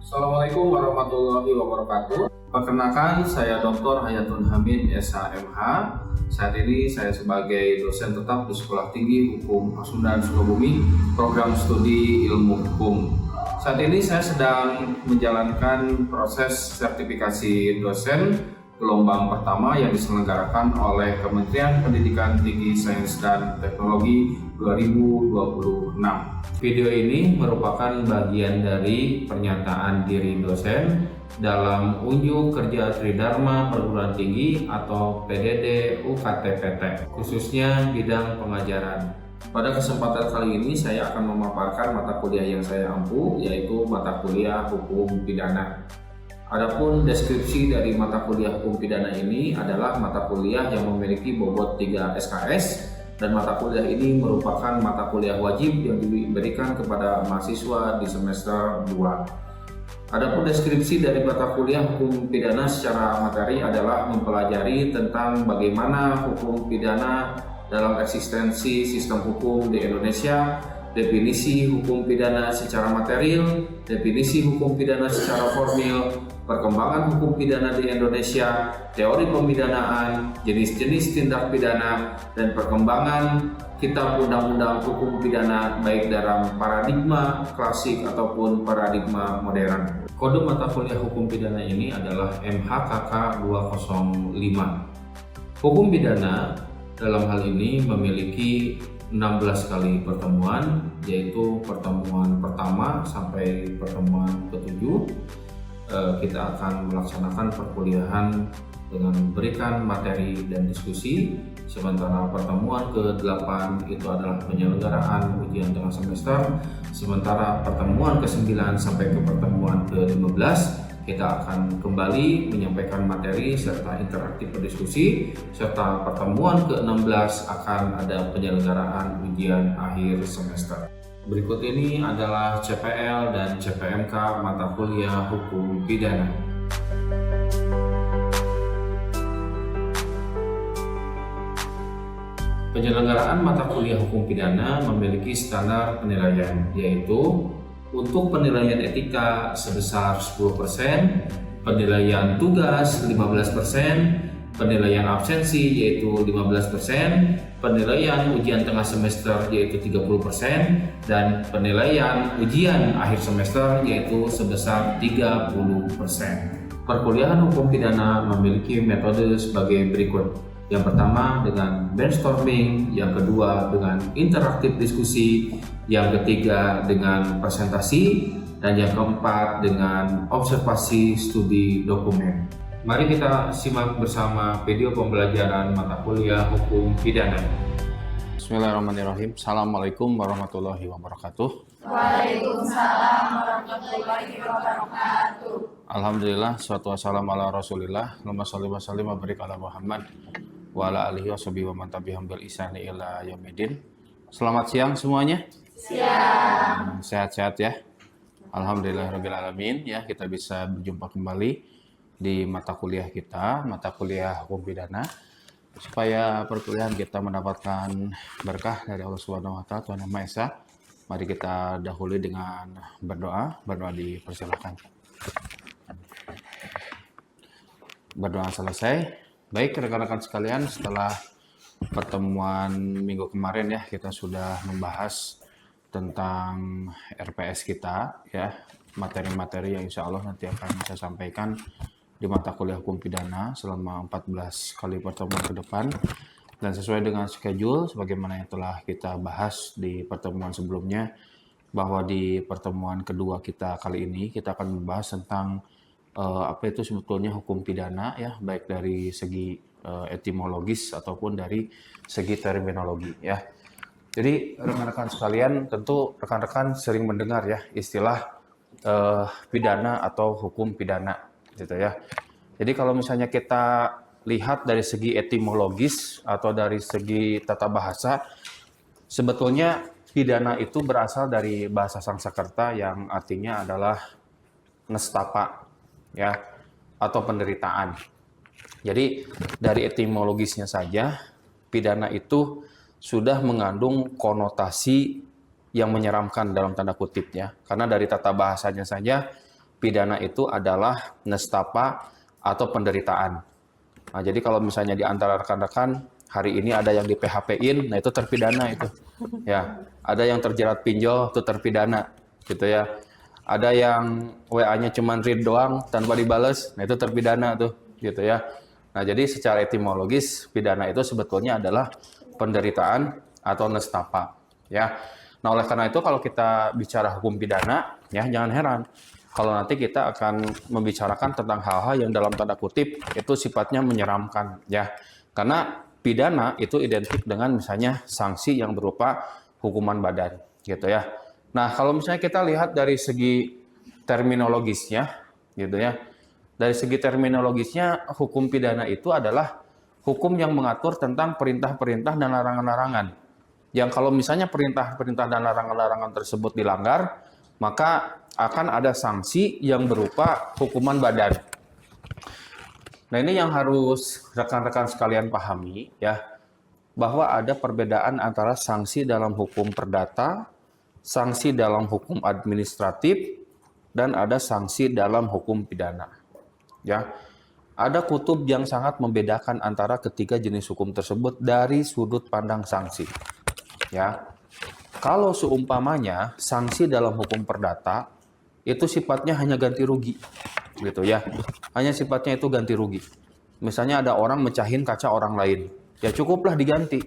Assalamualaikum warahmatullahi wabarakatuh. Perkenalkan, saya Dr. Hayatun Hamid, SHMH. Saat ini saya sebagai dosen tetap di Sekolah Tinggi Hukum Pasundan Sukabumi, program studi ilmu hukum. Saat ini saya sedang menjalankan proses sertifikasi dosen gelombang pertama yang diselenggarakan oleh Kementerian Pendidikan Tinggi, Sains dan Teknologi 2026. Video ini merupakan bagian dari pernyataan diri dosen dalam unjuk kerja Tridharma Perguruan Tinggi atau PDD UKT-PT, khususnya bidang pengajaran. Pada kesempatan kali ini saya akan memaparkan mata kuliah yang saya ampu, yaitu mata kuliah Hukum Pidana. Adapun deskripsi dari mata kuliah Hukum Pidana ini adalah mata kuliah yang memiliki bobot 3 SKS, dan mata kuliah ini merupakan mata kuliah wajib yang diberikan kepada mahasiswa di semester 2. Adapun deskripsi dari mata kuliah Hukum Pidana secara materi adalah mempelajari tentang bagaimana hukum pidana dalam eksistensi sistem hukum di Indonesia, definisi hukum pidana secara material, definisi hukum pidana secara formil, perkembangan hukum pidana di Indonesia, teori pemidanaan, jenis-jenis tindak pidana, dan perkembangan kitab undang-undang hukum pidana baik dalam paradigma klasik ataupun paradigma modern. Kode mata kuliah hukum pidana ini adalah MHKK 205. Hukum pidana dalam hal ini memiliki 16 kali pertemuan, yaitu pertemuan pertama sampai pertemuan ke-7. Kita akan melaksanakan perkuliahan dengan memberikan materi dan diskusi, sementara pertemuan ke-8 itu adalah penyelenggaraan ujian tengah semester, sementara pertemuan ke-9 sampai ke pertemuan ke-15 kita akan kembali menyampaikan materi serta interaktif berdiskusi, serta pertemuan ke-16 akan ada penyelenggaraan ujian akhir semester. Berikut ini adalah CPL dan CPMK mata kuliah Hukum Pidana. Penyelenggaraan mata kuliah Hukum Pidana memiliki standar penilaian, yaitu untuk penilaian etika sebesar 10%, penilaian tugas 15%, penilaian absensi yaitu 15%, penilaian ujian tengah semester yaitu 30%, dan penilaian ujian akhir semester yaitu sebesar 30%. Perkuliahan hukum pidana memiliki metode sebagai berikut. Yang pertama dengan brainstorming, yang kedua dengan interaktif diskusi, yang ketiga dengan presentasi, dan yang keempat dengan observasi studi dokumen. Mari kita simak bersama video pembelajaran mata kuliah Hukum Pidana. Bismillahirrahmanirrahim. Assalamualaikum warahmatullahi wabarakatuh. Waalaikumsalam warahmatullahi wabarakatuh. Alhamdulillah, salatu wassalamu ala rasulillah. Allahumma sholli wa sallim wa barik ala Muhammad wa ala alihi wa sahbihi wa man tabi'ahum bil ihsani ila yaumil. Selamat siang semuanya. Siang. Sehat-sehat ya. Alhamdulillahirabbil alamin ya, kita bisa berjumpa kembali di mata kuliah kita, mata kuliah Hukum Pidana, supaya perkuliahan kita mendapatkan berkah dari Allah Subhanahu wa taala, Tuhan Yang Maha Esa. Mari kita dahului dengan berdoa. Berdoa dipersilakan. Berdoa selesai. Baik rekan-rekan sekalian, setelah pertemuan minggu kemarin ya, kita sudah membahas tentang RPS kita ya, materi-materi yang insya Allah nanti akan saya sampaikan di mata kuliah Hukum Pidana selama 14 kali pertemuan ke depan, dan sesuai dengan schedule sebagaimana yang telah kita bahas di pertemuan sebelumnya, bahwa di pertemuan kedua kita kali ini kita akan membahas tentang apa itu sebetulnya hukum pidana ya, baik dari segi etimologis ataupun dari segi terminologi ya. Jadi rekan-rekan sekalian, tentu rekan-rekan sering mendengar ya istilah pidana atau hukum pidana gitu ya. Jadi kalau misalnya kita lihat dari segi etimologis atau dari segi tata bahasa, sebetulnya pidana itu berasal dari bahasa Sanskerta yang artinya adalah nestapa ya, atau penderitaan. Jadi dari etimologisnya saja, pidana itu sudah mengandung konotasi yang menyeramkan dalam tanda kutip ya. Karena dari tata bahasanya saja pidana itu adalah nestapa atau penderitaan. Nah, jadi kalau misalnya di antara rekan-rekan hari ini ada yang di PHP-in, nah itu terpidana itu. Ya, ada yang terjerat pinjol itu terpidana gitu ya. Ada yang WA-nya cuma read doang tanpa dibales, nah itu terpidana tuh gitu ya. Nah, jadi secara etimologis pidana itu sebetulnya adalah penderitaan atau nestapa ya. Nah, oleh karena itu kalau kita bicara hukum pidana ya jangan heran kalau nanti kita akan membicarakan tentang hal-hal yang dalam tanda kutip itu sifatnya menyeramkan ya. Karena pidana itu identik dengan misalnya sanksi yang berupa hukuman badan gitu ya. Nah, kalau misalnya kita lihat dari segi terminologisnya gitu ya. Dari segi terminologisnya hukum pidana itu adalah hukum yang mengatur tentang perintah-perintah dan larangan-larangan. Yang kalau misalnya perintah-perintah dan larangan-larangan tersebut dilanggar, maka akan ada sanksi yang berupa hukuman badan. Nah, ini yang harus rekan-rekan sekalian pahami ya, bahwa ada perbedaan antara sanksi dalam hukum perdata, sanksi dalam hukum administratif, dan ada sanksi dalam hukum pidana. Ya, ada kutub yang sangat membedakan antara ketiga jenis hukum tersebut dari sudut pandang sanksi. Ya, kalau seumpamanya sanksi dalam hukum perdata itu sifatnya hanya ganti rugi, gitu ya. Hanya sifatnya itu ganti rugi. Misalnya ada orang mecahin kaca orang lain, ya cukuplah diganti.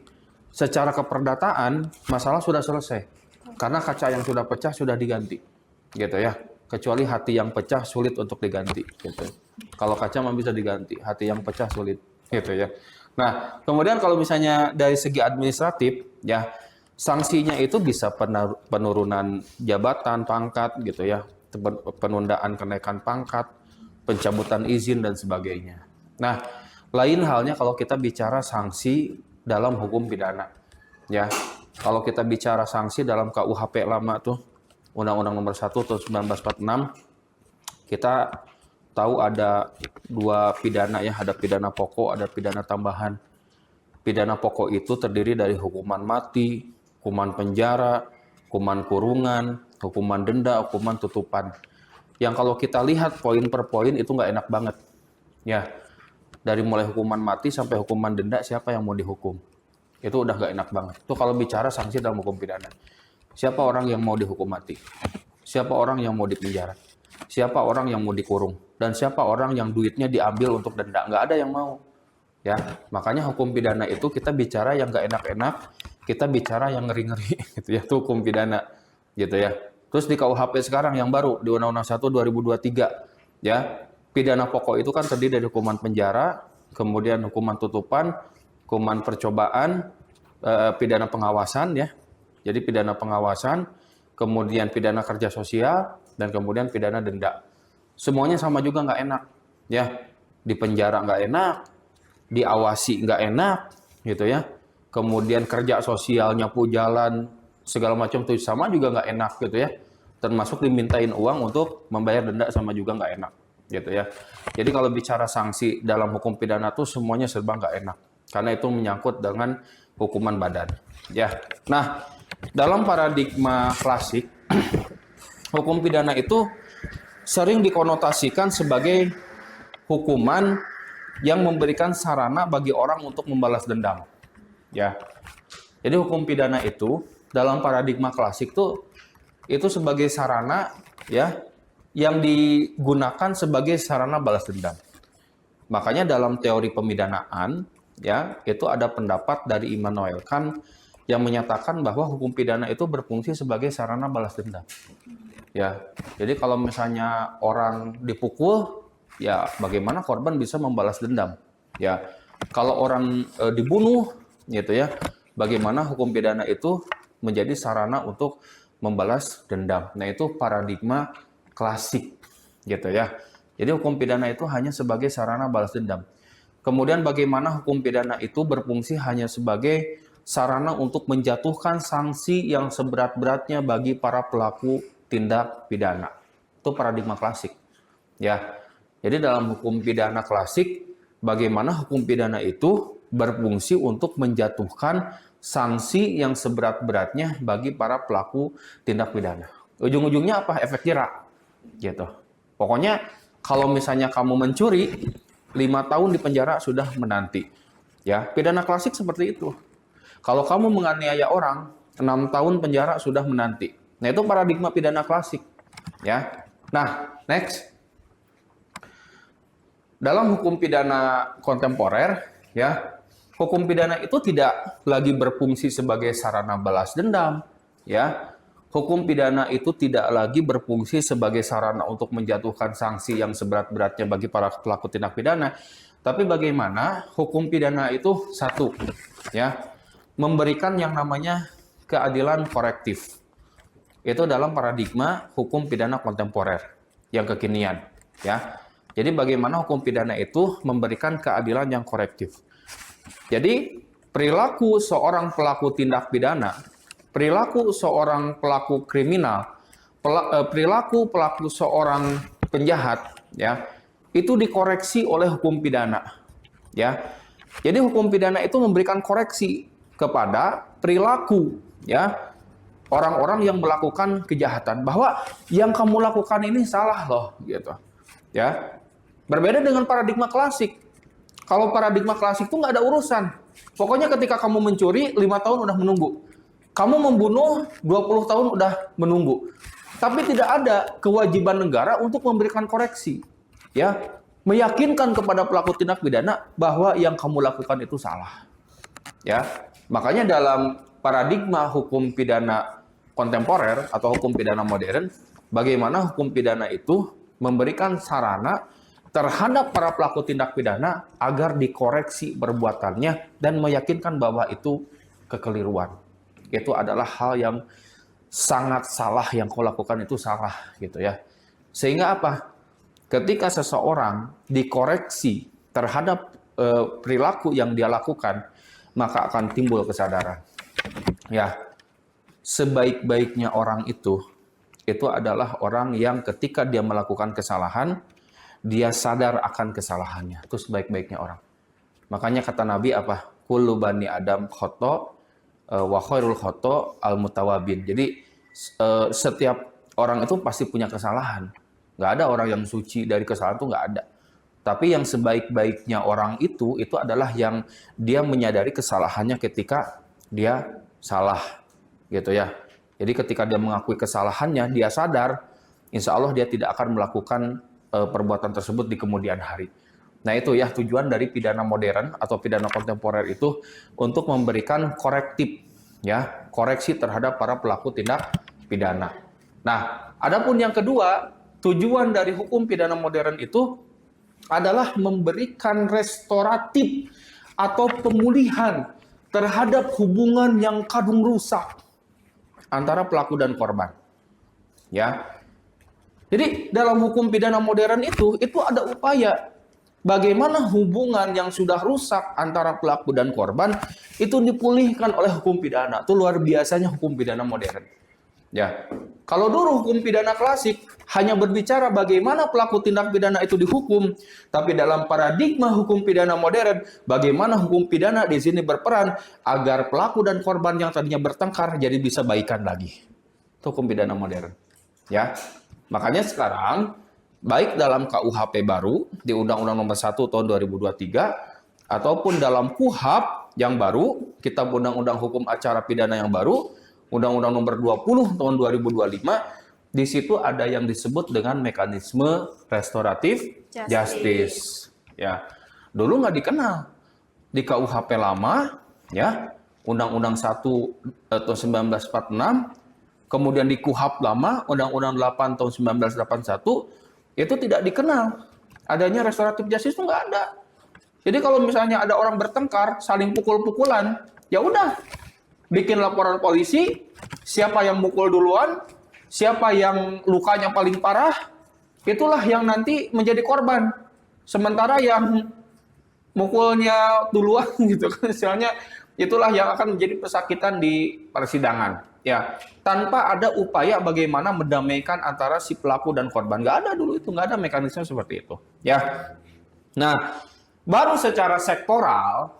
Secara keperdataan masalah sudah selesai, karena kaca yang sudah pecah sudah diganti, gitu ya. Kecuali hati yang pecah sulit untuk diganti, gitu. Kalau kaca mah bisa diganti, hati yang pecah sulit, gitu ya. Nah, kemudian kalau misalnya dari segi administratif, ya sanksinya itu bisa penurunan jabatan, pangkat, gitu ya, penundaan kenaikan pangkat, pencabutan izin dan sebagainya. Nah, lain halnya kalau kita bicara sanksi dalam hukum pidana, ya. Kalau kita bicara sanksi dalam KUHP lama tuh, Undang-Undang Nomor 1 tahun 1946, kita tahu ada dua pidana ya, ada pidana pokok, ada pidana tambahan. Pidana pokok itu terdiri dari hukuman mati, hukuman penjara, hukuman kurungan, hukuman denda, hukuman tutupan. Yang kalau kita lihat poin per poin itu nggak enak banget. Ya, dari mulai hukuman mati sampai hukuman denda, siapa yang mau dihukum? Itu udah nggak enak banget. Itu kalau bicara sanksi dalam hukum pidana. Siapa orang yang mau dihukum mati? Siapa orang yang mau dipenjara? Siapa orang yang mau dikurung? Dan siapa orang yang duitnya diambil untuk denda? Nggak ada yang mau. Ya, makanya hukum pidana itu kita bicara yang nggak enak-enak, kita bicara yang ngeri-ngeri, gitu ya, itu hukum pidana, gitu ya. Terus di KUHP sekarang yang baru di Undang-Undang 1 2023, ya, pidana pokok itu kan terdiri dari hukuman penjara, kemudian hukuman tutupan, hukuman percobaan, pidana pengawasan, ya. Jadi pidana pengawasan, kemudian pidana kerja sosial, dan kemudian pidana denda. Semuanya sama juga nggak enak, ya. Di penjara nggak enak, diawasi nggak enak, gitu ya. Kemudian kerja sosial, nyapu jalan, segala macam tuh sama juga nggak enak, gitu ya. Termasuk dimintain uang untuk membayar denda sama juga nggak enak, gitu ya. Jadi kalau bicara sanksi dalam hukum pidana tuh semuanya serba nggak enak, karena itu menyangkut dengan hukuman badan, ya. Nah, dalam paradigma klasik, hukum pidana itu sering dikonotasikan sebagai hukuman yang memberikan sarana bagi orang untuk membalas dendam. Ya. Jadi hukum pidana itu dalam paradigma klasik itu sebagai sarana ya yang digunakan sebagai sarana balas dendam. Makanya dalam teori pemidanaan ya itu ada pendapat dari Immanuel Kant yang menyatakan bahwa hukum pidana itu berfungsi sebagai sarana balas dendam. Ya. Jadi kalau misalnya orang dipukul, ya bagaimana korban bisa membalas dendam? Ya. Kalau orang dibunuh gitu ya, bagaimana hukum pidana itu menjadi sarana untuk membalas dendam. Nah, itu paradigma klasik gitu ya. Jadi hukum pidana itu hanya sebagai sarana balas dendam. Kemudian bagaimana hukum pidana itu berfungsi hanya sebagai sarana untuk menjatuhkan sanksi yang seberat-beratnya bagi para pelaku tindak pidana. Itu paradigma klasik. Ya. Jadi dalam hukum pidana klasik, bagaimana hukum pidana itu berfungsi untuk menjatuhkan sanksi yang seberat-beratnya bagi para pelaku tindak pidana. Ujung-ujungnya apa? Efek jerak. Gitu. Pokoknya kalau misalnya kamu mencuri, 5 tahun di penjara sudah menanti. Ya, pidana klasik seperti itu. Kalau kamu menganiaya orang, 6 tahun penjara sudah menanti. Nah, itu paradigma pidana klasik. Ya. Nah, next. Dalam hukum pidana kontemporer, ya, hukum pidana itu tidak lagi berfungsi sebagai sarana balas dendam, ya. Hukum pidana itu tidak lagi berfungsi sebagai sarana untuk menjatuhkan sanksi yang seberat-beratnya bagi para pelaku tindak pidana, tapi bagaimana hukum pidana itu satu, ya, memberikan yang namanya keadilan korektif. Itu dalam paradigma hukum pidana kontemporer yang kekinian, ya. Jadi bagaimana hukum pidana itu memberikan keadilan yang korektif. Jadi perilaku seorang pelaku tindak pidana, perilaku seorang pelaku kriminal, perilaku pelaku seorang penjahat, ya, itu dikoreksi oleh hukum pidana, ya. Jadi hukum pidana itu memberikan koreksi kepada perilaku, ya, orang-orang yang melakukan kejahatan, bahwa yang kamu lakukan ini salah loh, gitu, ya. Berbeda dengan paradigma klasik. Kalau paradigma klasik itu nggak ada urusan. Pokoknya ketika kamu mencuri, 5 tahun udah menunggu. Kamu membunuh 20 tahun udah menunggu. Tapi tidak ada kewajiban negara untuk memberikan koreksi. Ya, meyakinkan kepada pelaku tindak pidana bahwa yang kamu lakukan itu salah. Ya. Makanya dalam paradigma hukum pidana kontemporer atau hukum pidana modern, bagaimana hukum pidana itu memberikan sarana terhadap para pelaku tindak pidana agar dikoreksi perbuatannya dan meyakinkan bahwa itu kekeliruan. Itu adalah hal yang sangat salah, yang kau lakukan itu salah, gitu ya. Sehingga apa? Ketika seseorang dikoreksi terhadap perilaku yang dia lakukan, maka akan timbul kesadaran. Ya, sebaik-baiknya orang itu adalah orang yang ketika dia melakukan kesalahan, dia sadar akan kesalahannya. Itu sebaik-baiknya orang. Makanya kata Nabi apa? Kullu bani Adam khoto wa khairul khoto al mutawabin. Jadi setiap orang itu pasti punya kesalahan. Nggak ada orang yang suci dari kesalahan, itu nggak ada. Tapi yang sebaik-baiknya orang itu adalah yang dia menyadari kesalahannya ketika dia salah, gitu ya. Jadi ketika dia mengakui kesalahannya, dia sadar, insya Allah dia tidak akan melakukan perbuatan tersebut di kemudian hari. Nah itu ya tujuan dari pidana modern atau pidana kontemporer itu untuk memberikan korektif, ya, koreksi terhadap para pelaku tindak pidana. Nah, adapun yang kedua, tujuan dari hukum pidana modern itu adalah memberikan restoratif atau pemulihan terhadap hubungan yang kadung rusak antara pelaku dan korban. Ya. Jadi dalam hukum pidana modern itu ada upaya bagaimana hubungan yang sudah rusak antara pelaku dan korban itu dipulihkan oleh hukum pidana. Itu luar biasanya hukum pidana modern. Ya. Kalau dulu hukum pidana klasik hanya berbicara bagaimana pelaku tindak pidana itu dihukum, tapi dalam paradigma hukum pidana modern, bagaimana hukum pidana di sini berperan agar pelaku dan korban yang tadinya bertengkar jadi bisa baikan lagi. Itu hukum pidana modern. Ya. Makanya sekarang baik dalam KUHP baru di Undang-Undang Nomor 1 Tahun 2023 ataupun dalam KUHAP yang baru, Kitab Undang-Undang Hukum Acara Pidana yang baru, Undang-Undang Nomor 20 Tahun 2025, di situ ada yang disebut dengan mekanisme restoratif justice. Ya, dulu nggak dikenal di KUHP lama, ya, Undang-Undang 1 tahun 1946, kemudian di KUHAP lama, Undang-Undang 8 tahun 1981, itu tidak dikenal. Adanya restoratif justice itu nggak ada. Jadi kalau misalnya ada orang bertengkar, saling pukul-pukulan, ya udah, bikin laporan polisi, siapa yang mukul duluan, siapa yang lukanya paling parah, itulah yang nanti menjadi korban. Sementara yang mukulnya duluan gitu kan, misalnya itulah yang akan menjadi pesakitan di persidangan. Ya, tanpa ada upaya bagaimana mendamaikan antara si pelaku dan korban. Nggak ada dulu itu, nggak ada mekanisme seperti itu. Ya, nah baru secara sektoral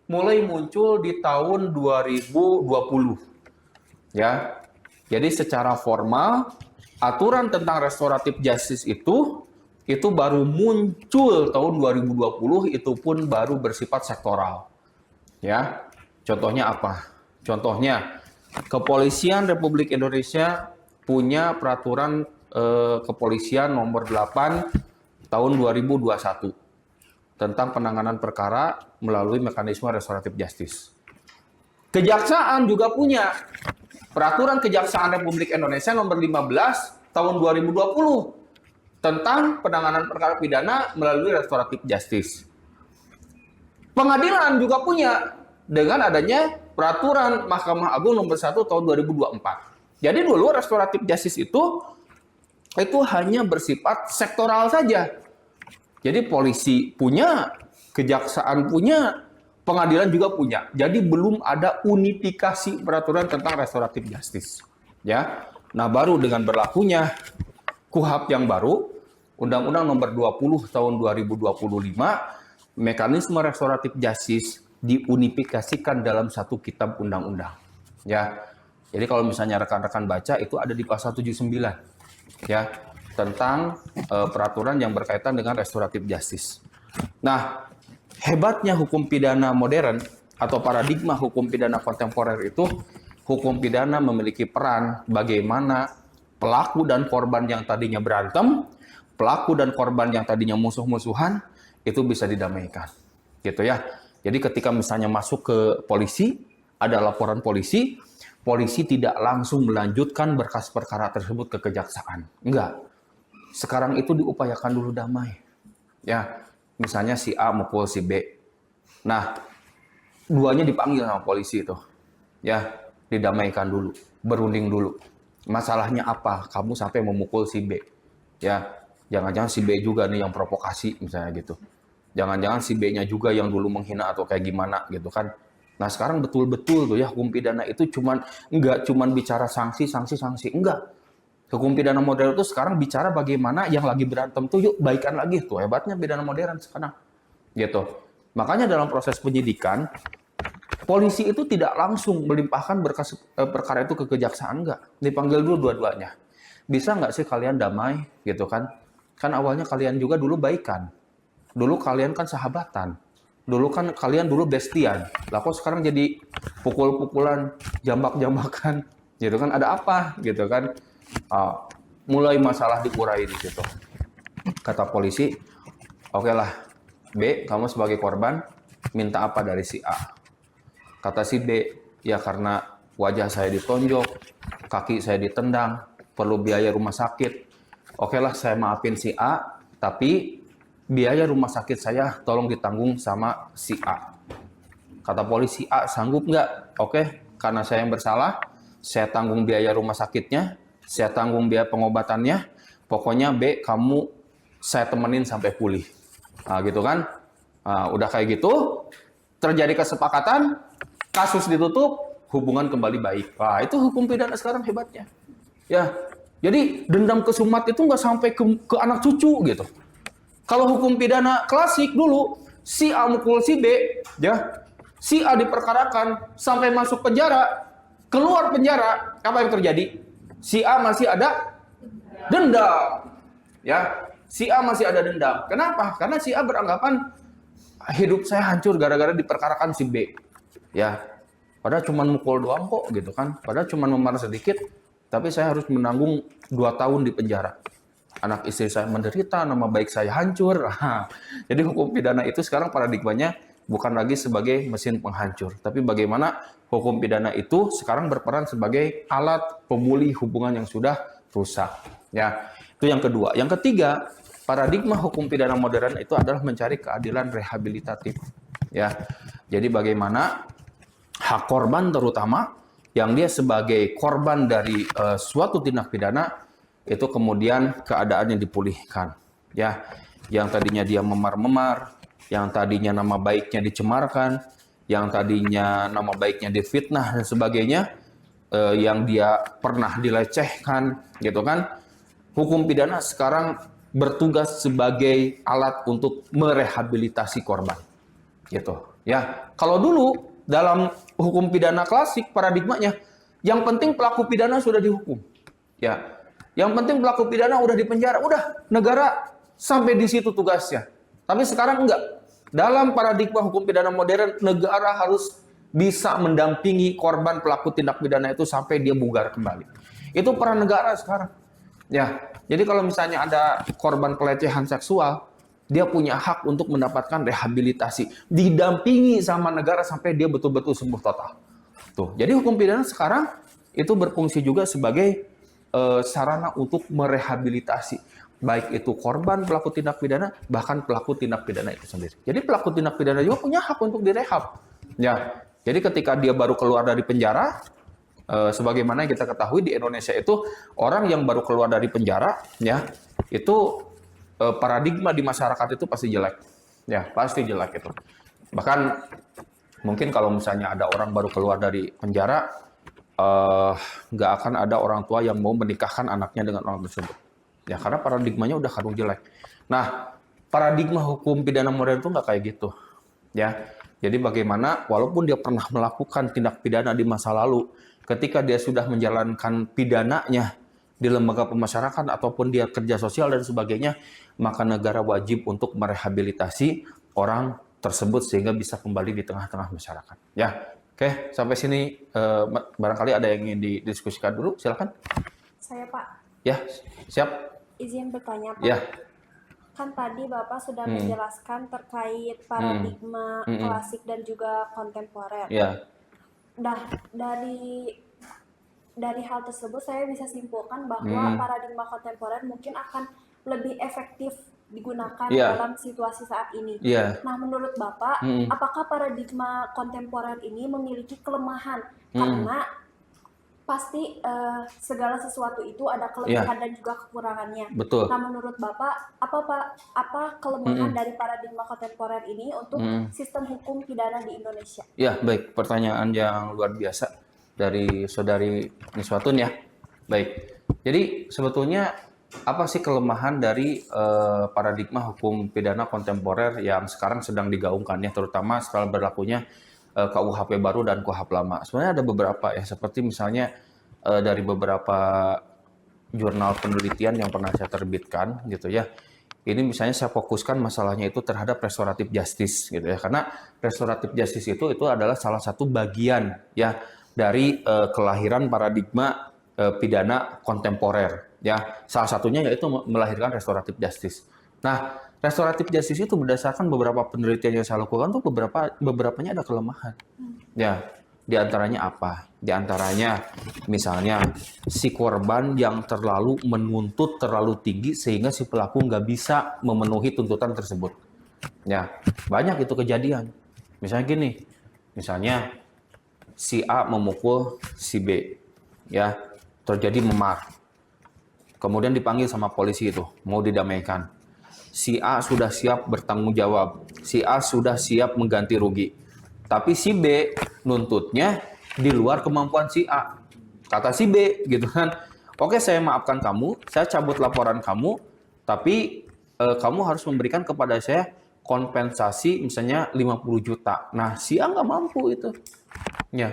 mulai muncul di tahun 2020. Ya, jadi secara formal aturan tentang restoratif justice itu baru muncul tahun 2020, itu pun baru bersifat sektoral. Ya. Contohnya apa? Contohnya Kepolisian Republik Indonesia punya peraturan kepolisian nomor 8 tahun 2021 tentang penanganan perkara melalui mekanisme restoratif justice. Kejaksaan juga punya peraturan Kejaksaan Republik Indonesia nomor 15 tahun 2020 tentang penanganan perkara pidana melalui restoratif justice. Pengadilan juga punya dengan adanya peraturan Mahkamah Agung nomor 1 tahun 2024. Jadi dulu restoratif justice itu hanya bersifat sektoral saja. Jadi polisi punya, kejaksaan punya, pengadilan juga punya. Jadi belum ada unifikasi peraturan tentang restoratif justice. Ya. Nah, baru dengan berlakunya KUHP yang baru, Undang-Undang Nomor 20 Tahun 2025, mekanisme restoratif justice diunifikasikan dalam satu kitab undang-undang. Ya. Jadi kalau misalnya rekan-rekan baca itu ada di pasal 79. Ya, tentang peraturan yang berkaitan dengan restoratif justice. Nah, hebatnya hukum pidana modern atau paradigma hukum pidana kontemporer itu, hukum pidana memiliki peran bagaimana pelaku dan korban yang tadinya berantem, pelaku dan korban yang tadinya musuh-musuhan, itu bisa didamaikan. Gitu ya. Jadi ketika misalnya masuk ke polisi, ada laporan polisi, polisi tidak langsung melanjutkan berkas perkara tersebut ke kejaksaan. Enggak. Sekarang itu diupayakan dulu damai. Ya, misalnya si A mukul si B. Nah, duanya dipanggil sama polisi itu. Ya, didamaikan dulu, berunding dulu. Masalahnya apa? Kamu sampai memukul si B. Ya, jangan-jangan si B juga nih yang provokasi misalnya gitu. Jangan-jangan si B-nya juga yang dulu menghina atau kayak gimana gitu kan. Nah, sekarang betul-betul tuh ya hukum pidana itu enggak cuman bicara sanksi, enggak. Hukum pidana modern itu sekarang bicara bagaimana yang lagi berantem tuh yuk baikan lagi tuh. Hebatnya pidana modern sekarang. Gitu. Makanya dalam proses penyidikan, polisi itu tidak langsung melimpahkan berkas perkara itu ke kejaksaan, enggak. Dipanggil dulu dua-duanya. Bisa nggak sih kalian damai gitu kan? Kan awalnya kalian juga dulu baikan. Dulu kalian kan sahabatan. Dulu kan kalian dulu bestian. Lah kok sekarang jadi pukul-pukulan, jambak-jambakan. Gitu kan ada apa gitu kan? Mulai masalah dikurai di situ. Kata polisi, oke lah, B, kamu sebagai korban minta apa dari si A? Kata si B, ya karena wajah saya ditonjok, kaki saya ditendang, perlu biaya rumah sakit. Oke lah, saya maafin si A, tapi biaya rumah sakit saya tolong ditanggung sama si A. Kata polisi, A sanggup nggak? Oke, karena saya yang bersalah, saya tanggung biaya rumah sakitnya, saya tanggung biaya pengobatannya, pokoknya B, kamu saya temenin sampai pulih. Nah, gitu kan? Nah, udah kayak gitu, terjadi kesepakatan, kasus ditutup, hubungan kembali baik. Nah, itu hukum pidana sekarang hebatnya. Ya, jadi dendam kesumat itu nggak sampai ke anak cucu gitu. Kalau hukum pidana klasik dulu, si A mukul si B, ya, si A diperkarakan sampai masuk penjara, keluar penjara, apa yang terjadi? Si A masih ada dendam, ya, si A masih ada dendam. Kenapa? Karena si A beranggapan hidup saya hancur gara-gara diperkarakan si B, ya. Padahal cuma mukul doang kok, gitu kan? Padahal cuma memarah sedikit, tapi saya harus menanggung 2 tahun di penjara. Anak istri saya menderita, nama baik saya hancur. Jadi hukum pidana itu sekarang paradigmanya bukan lagi sebagai mesin penghancur, tapi bagaimana hukum pidana itu sekarang berperan sebagai alat pemulih hubungan yang sudah rusak. Ya, itu yang kedua. Yang ketiga, paradigma hukum pidana modern itu adalah mencari keadilan rehabilitatif. Ya, jadi bagaimana hak korban terutama yang dia sebagai korban dari suatu tindak pidana itu kemudian keadaannya dipulihkan, ya, yang tadinya dia memar-memar, yang tadinya nama baiknya dicemarkan, yang tadinya nama baiknya difitnah dan sebagainya, yang dia pernah dilecehkan, gitu kan? Hukum pidana sekarang bertugas sebagai alat untuk merehabilitasi korban, gitu, ya. Kalau dulu dalam hukum pidana klasik paradigmanya, yang penting pelaku pidana sudah dihukum, ya. Yang penting pelaku pidana udah di penjara, udah negara sampai di situ tugasnya. Tapi sekarang enggak. Dalam paradigma hukum pidana modern, negara harus bisa mendampingi korban pelaku tindak pidana itu sampai dia bugar kembali. Itu peran negara sekarang. Ya, jadi kalau misalnya ada korban pelecehan seksual, dia punya hak untuk mendapatkan rehabilitasi, didampingi sama negara sampai dia betul-betul sembuh total. Tuh, jadi hukum pidana sekarang itu berfungsi juga sebagai sarana untuk merehabilitasi, baik itu korban pelaku tindak pidana, bahkan pelaku tindak pidana itu sendiri. Jadi pelaku tindak pidana juga punya hak untuk direhab. Ya, jadi ketika dia baru keluar dari penjara, sebagaimana yang kita ketahui di Indonesia itu orang yang baru keluar dari penjara, ya itu paradigma di masyarakat itu pasti jelek, ya pasti jelek itu. Bahkan mungkin kalau misalnya ada orang baru keluar dari penjara, nggak akan ada orang tua yang mau menikahkan anaknya dengan orang tersebut, ya karena paradigmanya udah kadung jelek. Nah, paradigma hukum pidana modern itu nggak kayak gitu, ya. Jadi bagaimana walaupun dia pernah melakukan tindak pidana di masa lalu, ketika dia sudah menjalankan pidananya di lembaga pemasyarakatan ataupun dia kerja sosial dan sebagainya, maka negara wajib untuk merehabilitasi orang tersebut sehingga bisa kembali di tengah-tengah masyarakat. Ya, oke, sampai sini barangkali ada yang ingin didiskusikan dulu, silakan. Saya Pak. Ya, siap. Izin bertanya Pak. Ya. Kan tadi Bapak sudah menjelaskan terkait paradigma klasik dan juga kontemporer. Ya. Dari hal tersebut saya bisa simpulkan bahwa paradigma kontemporer mungkin akan lebih efektif digunakan dalam situasi saat ini. Nah, menurut Bapak, apakah paradigma kontemporer ini memiliki kelemahan? Karena pasti segala sesuatu itu ada kelebihan dan juga kekurangannya. Betul. Nah, menurut Bapak, apa kelemahan dari paradigma kontemporer ini untuk sistem hukum pidana di Indonesia? Ya, baik. Pertanyaan yang luar biasa dari Saudari Niswatun ya. Baik. Jadi sebetulnya apa sih kelemahan dari paradigma hukum pidana kontemporer yang sekarang sedang digaungkan ya, terutama setelah berlakunya KUHP baru dan KUHP lama. Sebenarnya ada beberapa ya, seperti misalnya dari beberapa jurnal penelitian yang pernah saya terbitkan gitu ya. Ini misalnya saya fokuskan masalahnya itu terhadap restoratif justice gitu ya. Karena restoratif justice itu adalah salah satu bagian ya dari kelahiran paradigma pidana kontemporer ya. Salah satunya yaitu melahirkan restoratif justice. Nah, restoratif justice itu berdasarkan beberapa penelitian yang saya lakukan tuh beberapanya ada kelemahan. Ya, di antaranya apa? Di antaranya misalnya si korban yang terlalu menuntut terlalu tinggi sehingga si pelaku nggak bisa memenuhi tuntutan tersebut. Ya, banyak itu kejadian. Misalnya gini, misalnya si A memukul si B, ya terjadi memar. Kemudian dipanggil sama polisi itu, mau didamaikan. Si A sudah siap bertanggung jawab, si A sudah siap mengganti rugi. Tapi si B nuntutnya di luar kemampuan si A. Kata si B gitu kan, oke saya maafkan kamu, saya cabut laporan kamu, tapi kamu harus memberikan kepada saya kompensasi misalnya 50 juta. Nah si A nggak mampu itu. Ya,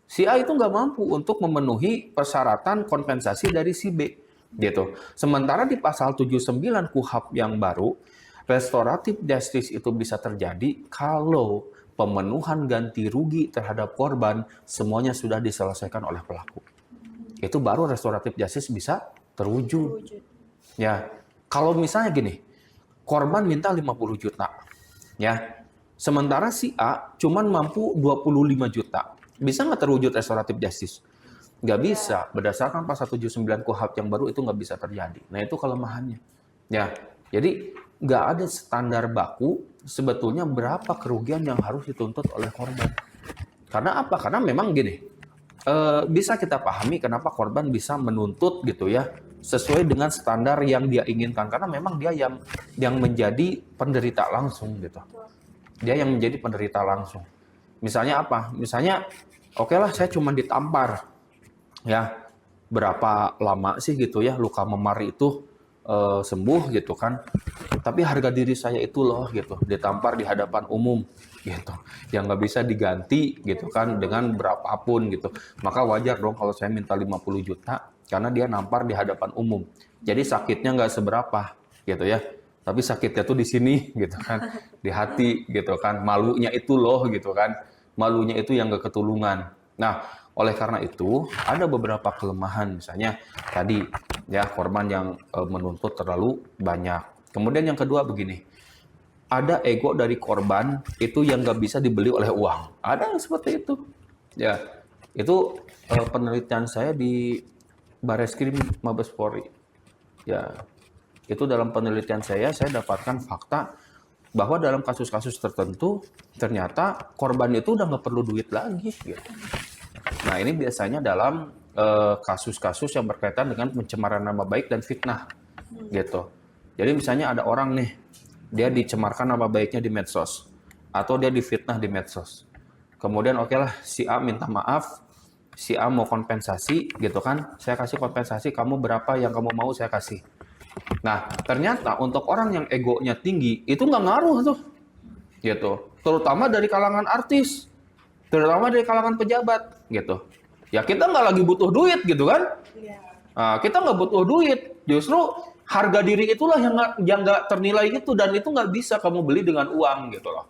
si A itu nggak mampu untuk memenuhi persyaratan kompensasi dari si B. Gitu. Sementara di pasal 79 KUHP yang baru, restoratif justice itu bisa terjadi kalau pemenuhan ganti rugi terhadap korban semuanya sudah diselesaikan oleh pelaku. Itu baru restoratif justice bisa terwujud. Ya, kalau misalnya gini, korban minta 50 juta. Ya. Sementara si A cuman mampu 25 juta. Bisa nggak terwujud restoratif justice? Nggak bisa, berdasarkan pasal 79 KUHP yang baru itu nggak bisa terjadi. Nah itu kelemahannya. Ya, jadi nggak ada standar baku sebetulnya berapa kerugian yang harus dituntut oleh korban. Karena apa? Karena memang gini, bisa kita pahami kenapa korban bisa menuntut gitu ya, sesuai dengan standar yang dia inginkan. Karena memang dia yang menjadi penderita langsung gitu. Dia yang menjadi penderita langsung. Misalnya apa? Misalnya, oke lah saya cuma ditampar. Ya, berapa lama sih gitu ya luka memar itu sembuh gitu kan. Tapi harga diri saya itu loh gitu, ditampar di hadapan umum gitu. Yang nggak bisa diganti gitu kan dengan berapapun gitu. Maka wajar dong kalau saya minta 50 juta karena dia nampar di hadapan umum. Jadi sakitnya nggak seberapa gitu ya. Tapi sakitnya tuh di sini gitu kan, di hati gitu kan. Malunya itu loh gitu kan. Malunya itu yang nggak ketulungan. Nah, oleh karena itu ada beberapa kelemahan, misalnya tadi ya korban yang menuntut terlalu banyak. Kemudian yang kedua begini, ada ego dari korban itu yang nggak bisa dibeli oleh uang. Ada yang seperti itu. Ya, itu penelitian saya di Bareskrim Mabes Polri. Ya, itu dalam penelitian saya dapatkan fakta bahwa dalam kasus-kasus tertentu ternyata korban itu udah nggak perlu duit lagi. Gitu. Nah, ini biasanya dalam kasus-kasus yang berkaitan dengan pencemaran nama baik dan fitnah, gitu. Jadi misalnya ada orang nih, dia dicemarkan nama baiknya di medsos, atau dia difitnah di medsos. Kemudian oke lah, si A minta maaf, si A mau kompensasi, gitu kan? Saya kasih kompensasi, kamu berapa yang kamu mau saya kasih. Nah, ternyata untuk orang yang egonya tinggi, itu nggak ngaruh tuh, gitu. Terutama dari kalangan artis. Terutama dari kalangan pejabat, gitu. Ya kita nggak lagi butuh duit, gitu kan? Nah, kita nggak butuh duit. Justru harga diri itulah yang nggak ternilai gitu, dan itu nggak bisa kamu beli dengan uang, gitu loh.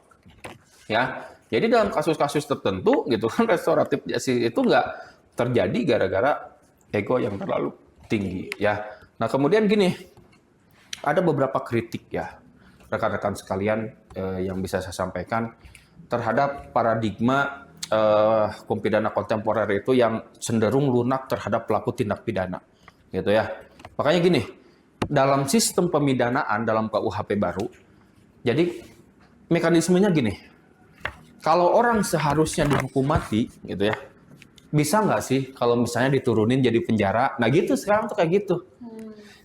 Ya, jadi dalam kasus-kasus tertentu, gitu kan, restoratif justice itu nggak terjadi gara-gara ego yang terlalu tinggi, ya. Nah kemudian gini, ada beberapa kritik ya, rekan-rekan sekalian yang bisa saya sampaikan terhadap paradigma hukum pidana kontemporer itu yang cenderung lunak terhadap pelaku tindak pidana, gitu ya. Makanya gini, dalam sistem pemidanaan dalam KUHP baru, jadi mekanismenya gini, kalau orang seharusnya dihukum mati, gitu ya, bisa nggak sih kalau misalnya diturunin jadi penjara? Nah gitu sekarang tuh kayak gitu.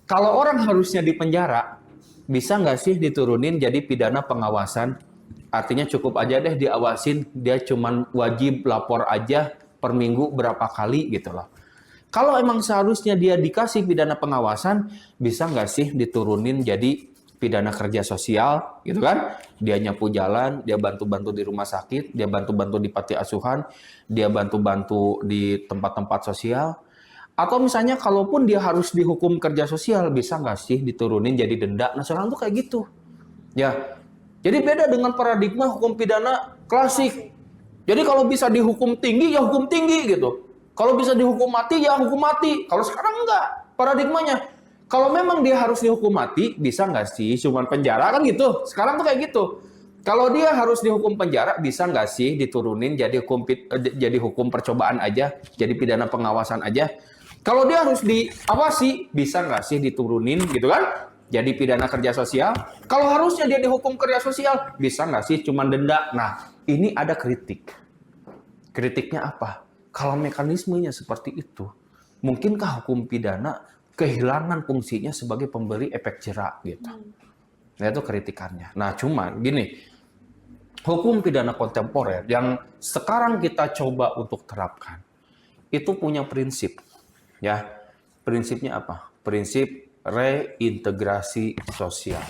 Kalau orang harusnya di penjara, bisa nggak sih diturunin jadi pidana pengawasan? Artinya cukup aja deh diawasin, dia cuman wajib lapor aja per minggu berapa kali gitu loh. Kalau emang seharusnya dia dikasih pidana pengawasan, bisa nggak sih diturunin jadi pidana kerja sosial gitu kan? Dia nyapu jalan, dia bantu-bantu di rumah sakit, dia bantu-bantu di panti asuhan, dia bantu-bantu di tempat-tempat sosial. Atau misalnya kalaupun dia harus dihukum kerja sosial, bisa nggak sih diturunin jadi denda? Nah sekarang tuh kayak gitu. Ya, jadi beda dengan paradigma hukum pidana klasik. Jadi kalau bisa dihukum tinggi, ya hukum tinggi gitu. Kalau bisa dihukum mati, ya hukum mati. Kalau sekarang enggak, paradigmanya. Kalau memang dia harus dihukum mati, bisa nggak sih cuman penjara kan gitu. Sekarang tuh kayak gitu. Kalau dia harus dihukum penjara, bisa nggak sih diturunin jadi hukum percobaan aja, jadi pidana pengawasan aja. Kalau dia harus diawasi, bisa nggak sih diturunin gitu kan? Jadi pidana kerja sosial. Kalau harusnya dia dihukum kerja sosial, bisa nggak sih cuman denda? Nah, ini ada kritik. Kritiknya apa? Kalau mekanismenya seperti itu, mungkinkah hukum pidana kehilangan fungsinya sebagai pemberi efek jera gitu? Nah, itu kritikannya. Nah, cuman gini, hukum pidana kontemporer yang sekarang kita coba untuk terapkan, itu punya prinsip. Ya, prinsipnya apa? Prinsip reintegrasi sosial.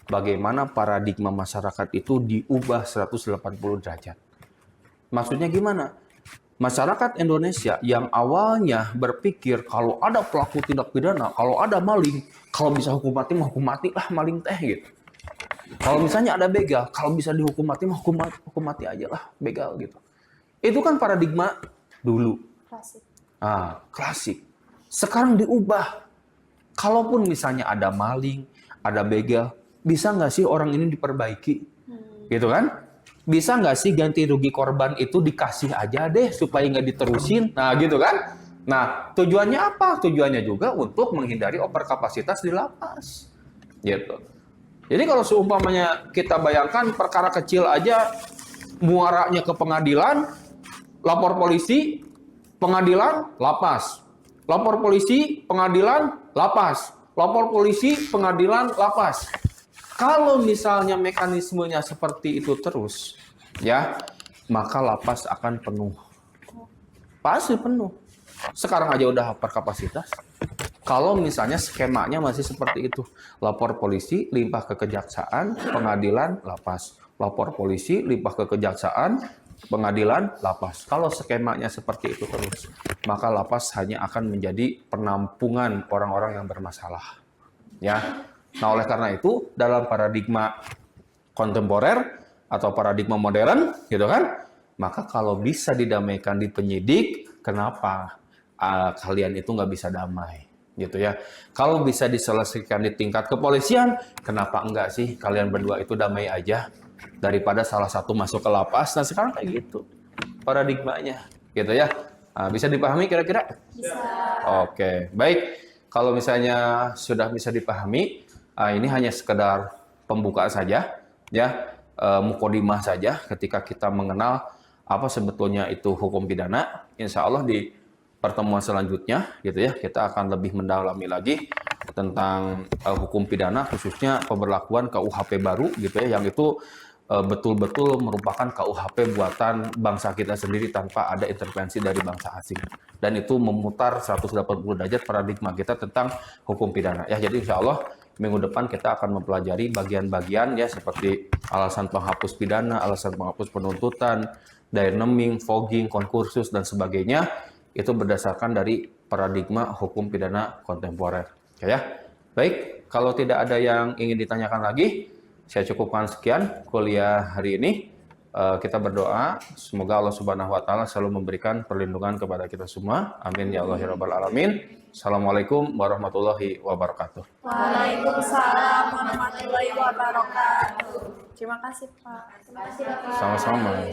Bagaimana paradigma masyarakat itu diubah 180 derajat. Maksudnya gimana? Masyarakat Indonesia yang awalnya berpikir kalau ada pelaku tindak pidana, kalau ada maling, kalau bisa hukum mati lah maling teh gitu. Kalau misalnya ada begal, kalau bisa dihukum mati hukum mati aja lah begal gitu. Itu kan paradigma dulu. Klasik. Klasik. Sekarang diubah. Kalaupun misalnya ada maling, ada begal, bisa nggak sih orang ini diperbaiki? Gitu kan? Bisa nggak sih ganti rugi korban itu dikasih aja deh supaya nggak diterusin? Nah gitu kan? Nah tujuannya apa? Tujuannya juga untuk menghindari overkapasitas di lapas. Gitu. Jadi kalau seumpamanya kita bayangkan perkara kecil aja muaranya ke pengadilan, lapor polisi, pengadilan, lapas. Lapor polisi, pengadilan, lapas. Lapor polisi, pengadilan, lapas. Kalau misalnya mekanismenya seperti itu terus, ya, maka lapas akan penuh. Pasti penuh. Sekarang aja udah overkapasitas. Kalau misalnya skemanya masih seperti itu, lapor polisi, limpah ke kejaksaan, pengadilan, lapas. Lapor polisi, limpah ke kejaksaan, pengadilan, lapas. Kalau skemanya seperti itu terus, maka lapas hanya akan menjadi penampungan orang-orang yang bermasalah. Ya. Nah, oleh karena itu, dalam paradigma kontemporer atau paradigma modern, gitu kan, maka kalau bisa didamaikan di penyidik, kenapa kalian itu nggak bisa damai? Gitu ya. Kalau bisa diselesaikan di tingkat kepolisian, kenapa enggak sih kalian berdua itu damai aja daripada salah satu masuk ke lapas? Nah, sekarang kayak gitu paradigmanya, gitu ya. Nah, bisa dipahami kira-kira? Bisa. Oke, baik. Kalau misalnya sudah bisa dipahami, ini hanya sekedar pembuka saja, ya, mukodimah saja ketika kita mengenal apa sebetulnya itu hukum pidana. Insya Allah di pertemuan selanjutnya gitu ya kita akan lebih mendalami lagi tentang hukum pidana, khususnya pemberlakuan KUHP baru gitu ya, yang itu betul-betul merupakan KUHP buatan bangsa kita sendiri tanpa ada intervensi dari bangsa asing, dan itu memutar 180 derajat paradigma kita tentang hukum pidana ya. Jadi insya Allah minggu depan kita akan mempelajari bagian-bagian ya, seperti alasan penghapus pidana, alasan penghapus penuntutan, dynaming, fogging, konkursus dan sebagainya. Itu berdasarkan dari paradigma hukum pidana kontemporer. Oke ya. Baik, kalau tidak ada yang ingin ditanyakan lagi, saya cukupkan sekian kuliah hari ini. Kita berdoa semoga Allah Subhanahu wa taala selalu memberikan perlindungan kepada kita semua. Amin ya Allah ya rabbal alamin. Assalamualaikum warahmatullahi wabarakatuh. Waalaikumsalam warahmatullahi wabarakatuh. Terima kasih, Pak. Sama-sama.